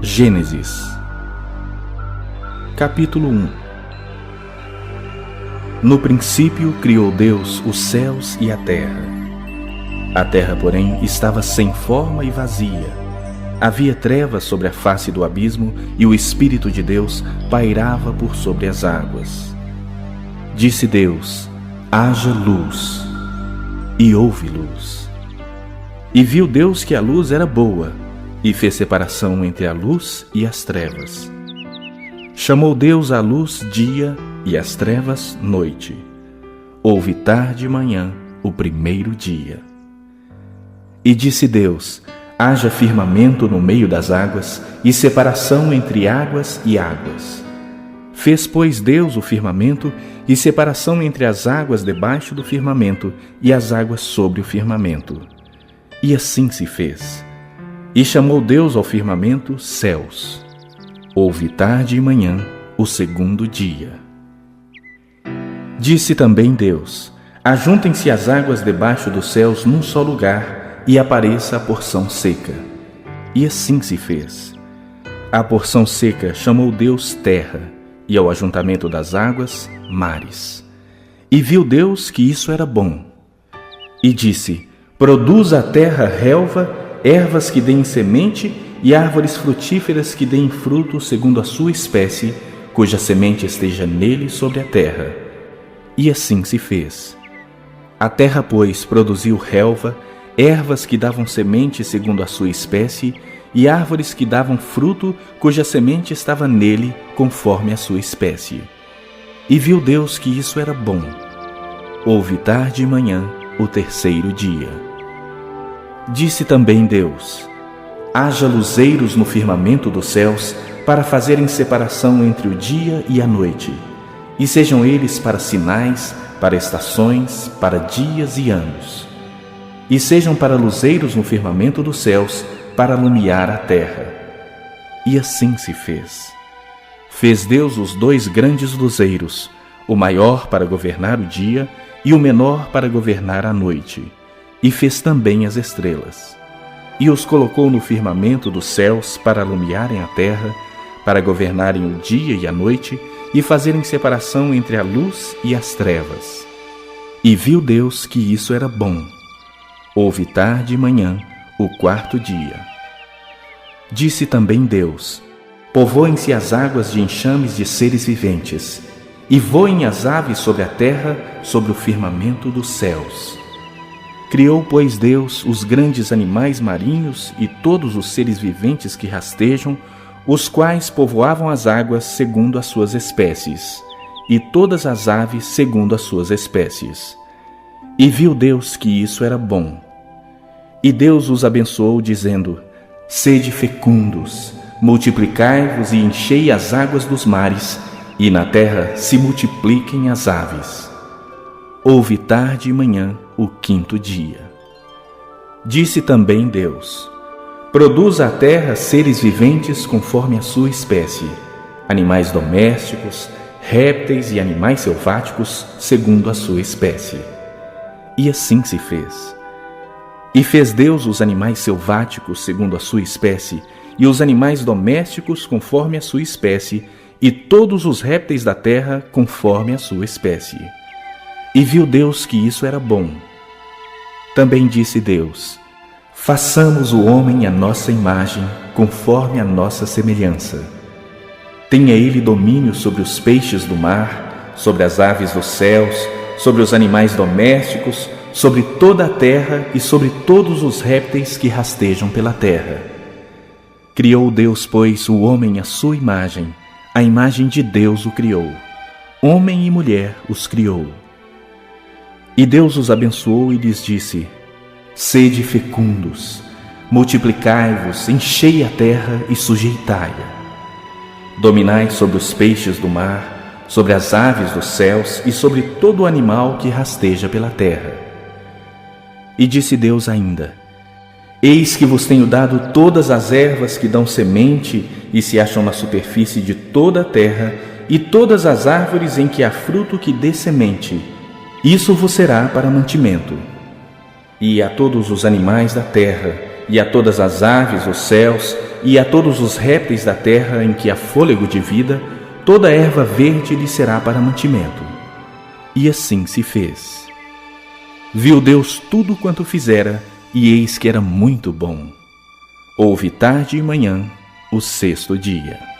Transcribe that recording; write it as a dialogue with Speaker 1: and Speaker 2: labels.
Speaker 1: Gênesis, capítulo 1. No princípio criou Deus os céus e a terra. A terra, porém, estava sem forma e vazia. Havia trevas sobre a face do abismo, e o Espírito de Deus pairava por sobre as águas. Disse Deus: haja luz, e houve luz. E viu Deus que a luz era boa, e fez separação entre a luz e as trevas. Chamou Deus a luz dia, e as trevas noite. Houve tarde e manhã, o primeiro dia. E disse Deus: haja firmamento no meio das águas, e separação entre águas e águas. Fez, pois, Deus o firmamento, e separação entre as águas debaixo do firmamento e as águas sobre o firmamento. E assim se fez. E chamou Deus ao firmamento céus. Houve tarde e manhã, o segundo dia. Disse também Deus: ajuntem-se as águas debaixo dos céus num só lugar, e apareça a porção seca. E assim se fez. A porção seca chamou Deus terra, e ao ajuntamento das águas, mares. E viu Deus que isso era bom. E disse: produza a terra relva, ervas que deem semente, e árvores frutíferas que deem fruto segundo a sua espécie, cuja semente esteja nele sobre a terra. E assim se fez. A terra, pois, produziu relva, ervas que davam semente segundo a sua espécie, e árvores que davam fruto, cuja semente estava nele, conforme a sua espécie. E viu Deus que isso era bom. Houve tarde e manhã, o terceiro dia. Disse também Deus: haja luzeiros no firmamento dos céus, para fazerem separação entre o dia e a noite, e sejam eles para sinais, para estações, para dias e anos. E sejam para luzeiros no firmamento dos céus, para alumiar a terra. E assim se fez. Fez Deus os dois grandes luzeiros, o maior para governar o dia e o menor para governar a noite. E fez também as estrelas. E os colocou no firmamento dos céus para alumiarem a terra, para governarem o dia e a noite, e fazerem separação entre a luz e as trevas. E viu Deus que isso era bom. Houve tarde e manhã, o quarto dia. Disse também Deus: povoem-se as águas de enxames de seres viventes, e voem as aves sobre a terra, sobre o firmamento dos céus. Criou, pois, Deus os grandes animais marinhos e todos os seres viventes que rastejam, os quais povoavam as águas segundo as suas espécies, e todas as aves segundo as suas espécies. E viu Deus que isso era bom. E Deus os abençoou, dizendo: sede fecundos, multiplicai-vos e enchei as águas dos mares, e na terra se multipliquem as aves. Houve tarde e manhã, o quinto dia. Disse também Deus: produza a terra seres viventes conforme a sua espécie, animais domésticos, répteis e animais selváticos segundo a sua espécie. E assim se fez. E fez Deus os animais selváticos segundo a sua espécie, e os animais domésticos conforme a sua espécie, e todos os répteis da terra conforme a sua espécie. E viu Deus que isso era bom. Também disse Deus: façamos o homem à nossa imagem, conforme a nossa semelhança. Tenha ele domínio sobre os peixes do mar, sobre as aves dos céus, sobre os animais domésticos, sobre toda a terra e sobre todos os répteis que rastejam pela terra. Criou Deus, pois, o homem à sua imagem, a imagem de Deus o criou. Homem e mulher os criou. E Deus os abençoou e lhes disse: sede fecundos, multiplicai-vos, enchei a terra e sujeitai-a. Dominai sobre os peixes do mar, sobre as aves dos céus e sobre todo o animal que rasteja pela terra. E disse Deus ainda: eis que vos tenho dado todas as ervas que dão semente e se acham na superfície de toda a terra, e todas as árvores em que há fruto que dê semente. Isso vos será para mantimento. E a todos os animais da terra, e a todas as aves dos céus, e a todos os répteis da terra em que há fôlego de vida, toda erva verde lhe será para mantimento. E assim se fez. Viu Deus tudo quanto fizera, e eis que era muito bom. Houve tarde e manhã, o sexto dia.